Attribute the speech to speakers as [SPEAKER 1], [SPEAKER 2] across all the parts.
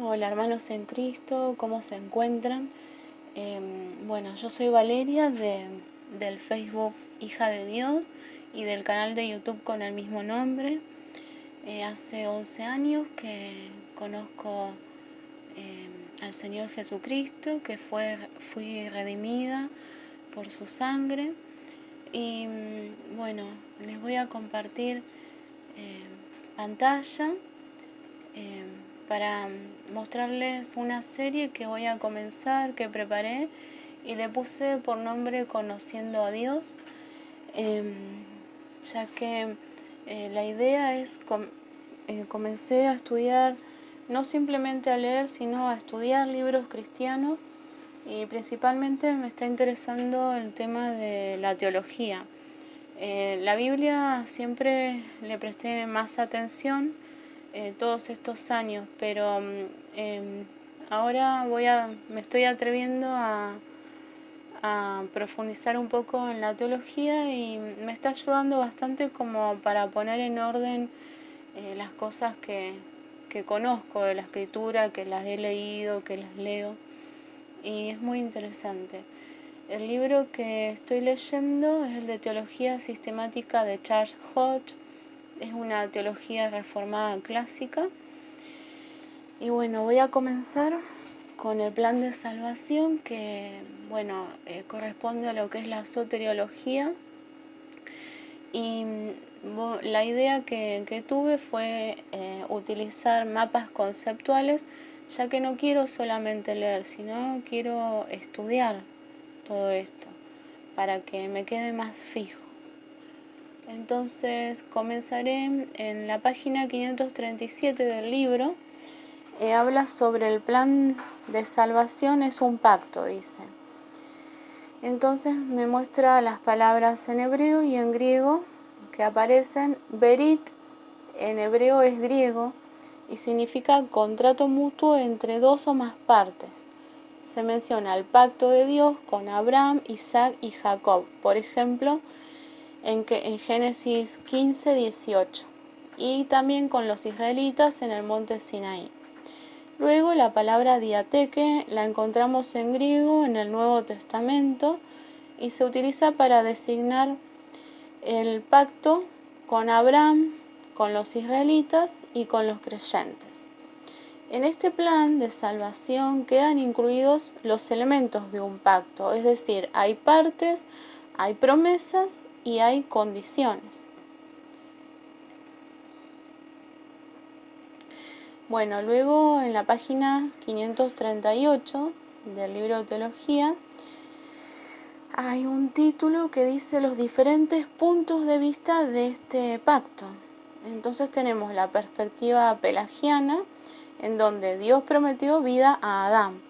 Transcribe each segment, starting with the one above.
[SPEAKER 1] Hola hermanos en Cristo, ¿cómo se encuentran? Bueno, yo soy Valeria del Facebook Hija de Dios y del canal de YouTube con el mismo nombre. Hace 11 años que conozco al Señor Jesucristo, que fui redimida por su sangre. Y bueno, les voy a compartir pantalla eh, para mostrarles una serie que voy a comenzar, que preparé y le puse por nombre Conociendo a Dios, eh, ya que la idea es, comencé a estudiar, no simplemente a leer, sino a estudiar libros cristianos y principalmente me está interesando el tema de la teología. La Biblia siempre le presté más atención todos estos años, pero ahora me estoy atreviendo a profundizar un poco en la teología y me está ayudando bastante como para poner en orden las cosas que conozco de la escritura, que las he leído, que las leo, y es muy interesante. El libro que estoy leyendo es el de Teología Sistemática de Charles Hodge. Es una teología reformada clásica. Y bueno, voy a comenzar con el plan de salvación que, bueno, corresponde a lo que es la soteriología. Y la idea que tuve fue utilizar mapas conceptuales, ya que no quiero solamente leer, sino quiero estudiar todo esto para que me quede más fijo. Entonces comenzaré en la página 537 del libro. Habla sobre el plan de salvación, es un pacto, dice. Entonces me muestra las palabras en hebreo y en griego que aparecen. Berit en hebreo es griego y significa contrato mutuo entre dos o más partes. Se menciona el pacto de Dios con Abraham, Isaac y Jacob, por ejemplo, en Génesis 15, 18, y también con los israelitas en el monte Sinaí. Luego la palabra diateque la encontramos en griego en el Nuevo Testamento y se utiliza para designar el pacto con Abraham, con los israelitas y con los creyentes. En este plan de salvación quedan incluidos los elementos de un pacto, es decir, hay partes, hay promesas y hay condiciones. Bueno, luego en la página 538 del libro de teología hay un título que dice los diferentes puntos de vista de este pacto. Entonces tenemos la perspectiva pelagiana, en donde Dios prometió vida a Adán.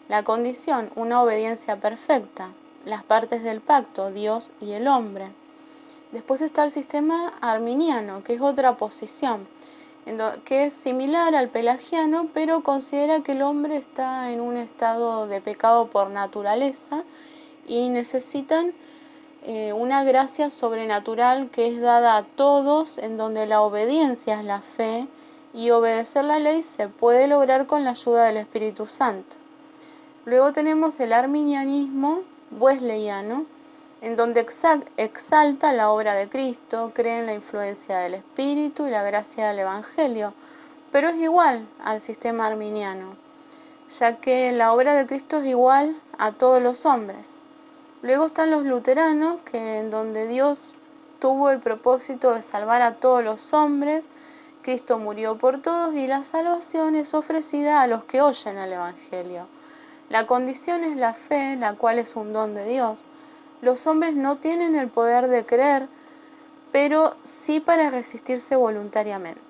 [SPEAKER 1] La condición, una obediencia perfecta. Las partes del pacto, Dios y el hombre. Después está el sistema arminiano, que es otra posición, que es similar al pelagiano, pero considera que el hombre está en un estado de pecado por naturaleza y necesitan una gracia sobrenatural que es dada a todos, en donde la obediencia es la fe y obedecer la ley se puede lograr con la ayuda del Espíritu Santo. Luego tenemos el arminianismo wesleyano, en donde exalta la obra de Cristo, cree en la influencia del Espíritu y la gracia del Evangelio, pero es igual al sistema arminiano, ya que la obra de Cristo es igual a todos los hombres. Luego están los luteranos, que en donde Dios tuvo el propósito de salvar a todos los hombres, Cristo murió por todos y la salvación es ofrecida a los que oyen el Evangelio. La condición es la fe, la cual es un don de Dios. Los hombres no tienen el poder de creer, pero sí para resistirse voluntariamente.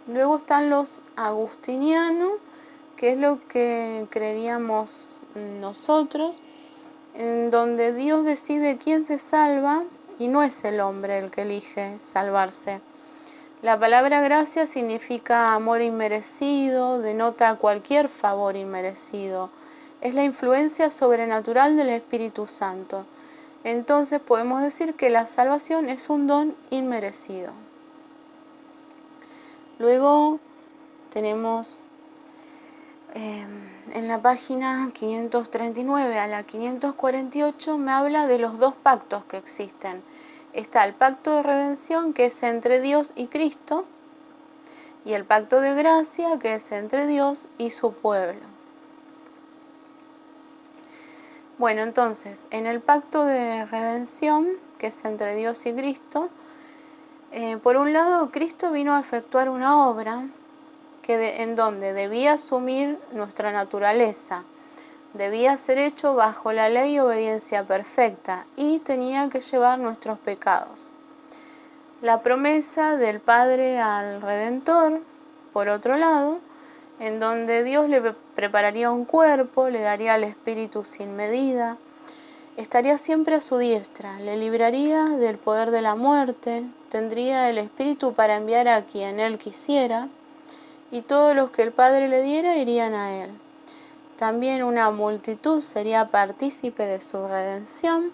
[SPEAKER 1] Luego están los agustinianos, que es lo que creeríamos nosotros, en donde Dios decide quién se salva y no es el hombre el que elige salvarse. La palabra gracia significa amor inmerecido, denota cualquier favor inmerecido. Es la influencia sobrenatural del Espíritu Santo. Entonces podemos decir que la salvación es un don inmerecido. Luego tenemos En la página 539 a la 548 me habla de los dos pactos que existen. Está el pacto de redención, que es entre Dios y Cristo, y el pacto de gracia, que es entre Dios y su pueblo. Bueno, entonces, en el pacto de redención, que es entre Dios y Cristo, por un lado, Cristo vino a efectuar una obra en donde debía asumir nuestra naturaleza, debía ser hecho bajo la ley y obediencia perfecta, y tenía que llevar nuestros pecados. La promesa del Padre al Redentor, por otro lado, en donde Dios le prepararía un cuerpo, le daría el Espíritu sin medida, estaría siempre a su diestra, le libraría del poder de la muerte, tendría el Espíritu para enviar a quien Él quisiera, y todos los que el Padre le diera irían a Él. También una multitud sería partícipe de su redención,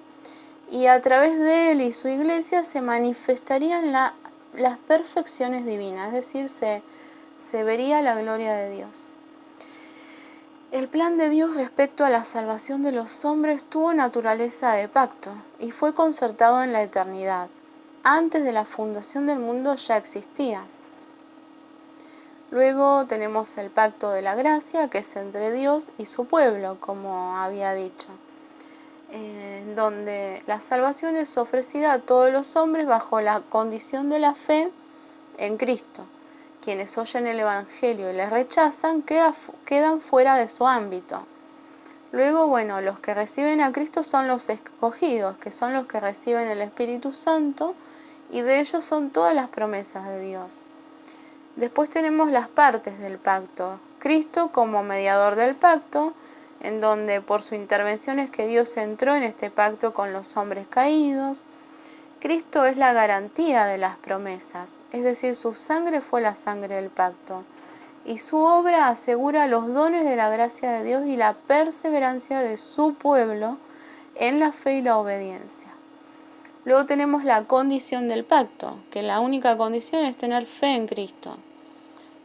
[SPEAKER 1] y a través de Él y su iglesia se manifestarían las perfecciones divinas, es decir, se vería la gloria de Dios. El plan de Dios respecto a la salvación de los hombres tuvo naturaleza de pacto y fue concertado en la eternidad. Antes de la fundación del mundo ya existía. Luego tenemos el pacto de la gracia, que es entre Dios y su pueblo, como había dicho, donde la salvación es ofrecida a todos los hombres bajo la condición de la fe en Cristo. Quienes oyen el Evangelio y le rechazan quedan fuera de su ámbito. Luego, bueno, los que reciben a Cristo son los escogidos, que son los que reciben el Espíritu Santo, y de ellos son todas las promesas de Dios. Después tenemos las partes del pacto. Cristo como mediador del pacto, en donde por su intervención es que Dios entró en este pacto con los hombres caídos. Cristo es la garantía de las promesas, es decir, su sangre fue la sangre del pacto, y su obra asegura los dones de la gracia de Dios y la perseverancia de su pueblo en la fe y la obediencia. Luego tenemos la condición del pacto, que la única condición es tener fe en Cristo.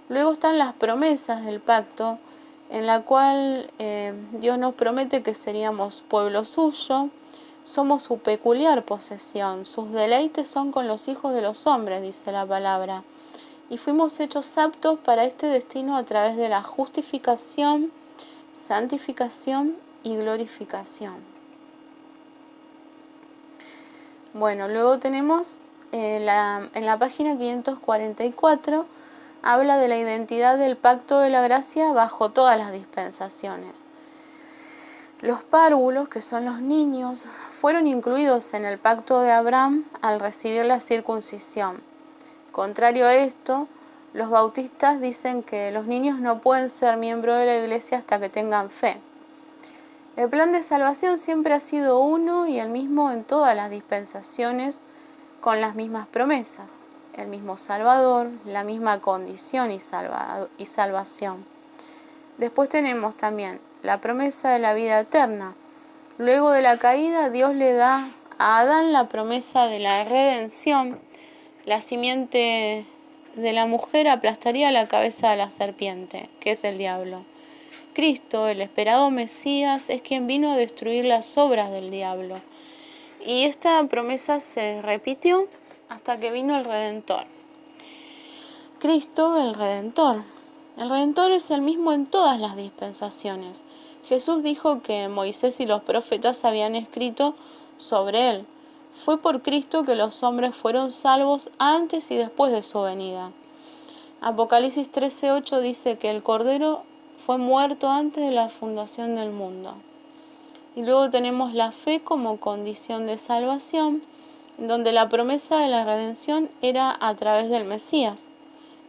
[SPEAKER 1] Luego están las promesas del pacto, en la cual Dios nos promete que seríamos pueblo suyo, somos su peculiar posesión, sus deleites son con los hijos de los hombres, dice la palabra, y fuimos hechos aptos para este destino a través de la justificación, santificación y glorificación. Bueno, luego tenemos en la página 544, habla de la identidad del pacto de la gracia bajo todas las dispensaciones. Los párvulos, que son los niños, fueron incluidos en el pacto de Abraham al recibir la circuncisión. Contrario a esto, los bautistas dicen que los niños no pueden ser miembros de la iglesia hasta que tengan fe. El plan de salvación siempre ha sido uno y el mismo en todas las dispensaciones, con las mismas promesas, el mismo Salvador, la misma condición y salvación. Después tenemos también la promesa de la vida eterna. Luego de la caída, Dios le da a Adán la promesa de la redención. La simiente de la mujer aplastaría la cabeza de la serpiente, que es el diablo. Cristo, el esperado Mesías, es quien vino a destruir las obras del diablo. Y esta promesa se repitió hasta que vino el Redentor. Cristo, el Redentor. El Redentor es el mismo en todas las dispensaciones. Jesús dijo que Moisés y los profetas habían escrito sobre él. Fue por Cristo que los hombres fueron salvos antes y después de su venida. Apocalipsis 13:8 dice que el Cordero fue muerto antes de la fundación del mundo. Y luego tenemos la fe como condición de salvación, donde la promesa de la redención era a través del Mesías.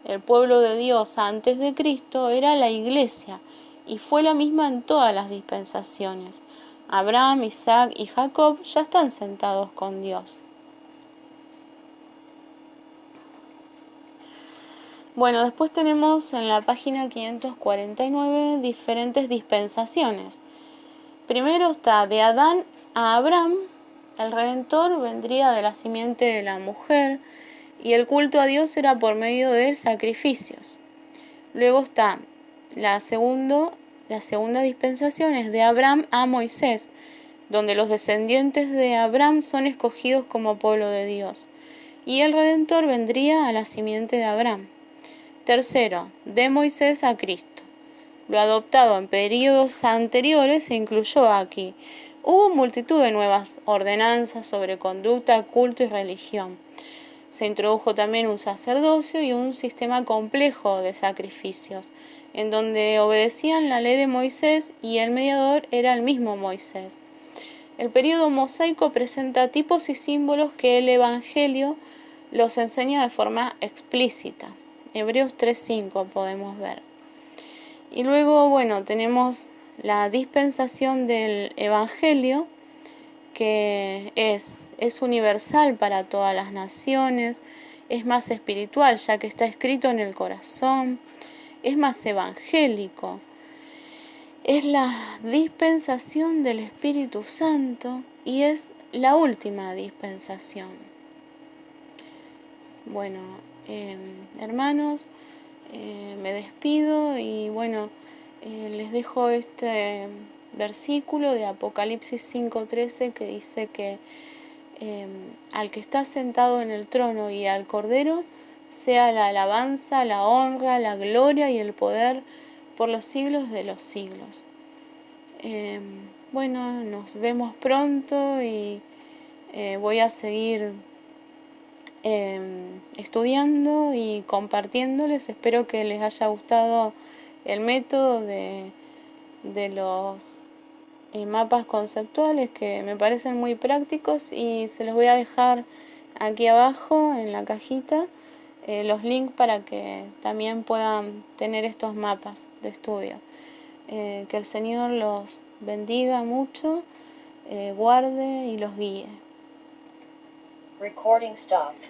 [SPEAKER 1] El pueblo de Dios antes de Cristo era la iglesia y fue la misma en todas las dispensaciones. Abraham, Isaac y Jacob ya están sentados con Dios. Bueno, después tenemos en la página 549 diferentes dispensaciones. Primero está de Adán a Abraham, el Redentor vendría de la simiente de la mujer y el culto a Dios era por medio de sacrificios. Luego está la segunda dispensación es de Abraham a Moisés, donde los descendientes de Abraham son escogidos como pueblo de Dios, y el Redentor vendría a la simiente de Abraham. Tercero, de Moisés a Cristo. Lo adoptado en periodos anteriores se incluyó aquí. Hubo multitud de nuevas ordenanzas sobre conducta, culto y religión. Se introdujo también un sacerdocio y un sistema complejo de sacrificios, en donde obedecían la ley de Moisés y el mediador era el mismo Moisés. El período mosaico presenta tipos y símbolos que el Evangelio los enseña de forma explícita. Hebreos 3:5 podemos ver. Y luego, bueno, tenemos la dispensación del Evangelio, que es universal para todas las naciones, es más espiritual, ya que está escrito en el corazón, es más evangélico. Es la dispensación del Espíritu Santo y es la última dispensación. Bueno, hermanos, me despido y bueno, les dejo este versículo de Apocalipsis 5:13 que dice que al que está sentado en el trono y al Cordero sea la alabanza, la honra, la gloria y el poder por los siglos de los siglos. Bueno, nos vemos pronto y voy a seguir estudiando y compartiéndoles. Espero que les haya gustado el método de los mapas conceptuales, que me parecen muy prácticos, y se los voy a dejar aquí abajo en la cajita los links para que también puedan tener estos mapas de estudio. Que el Señor los bendiga mucho, guarde y los guíe.
[SPEAKER 2] Recording stopped.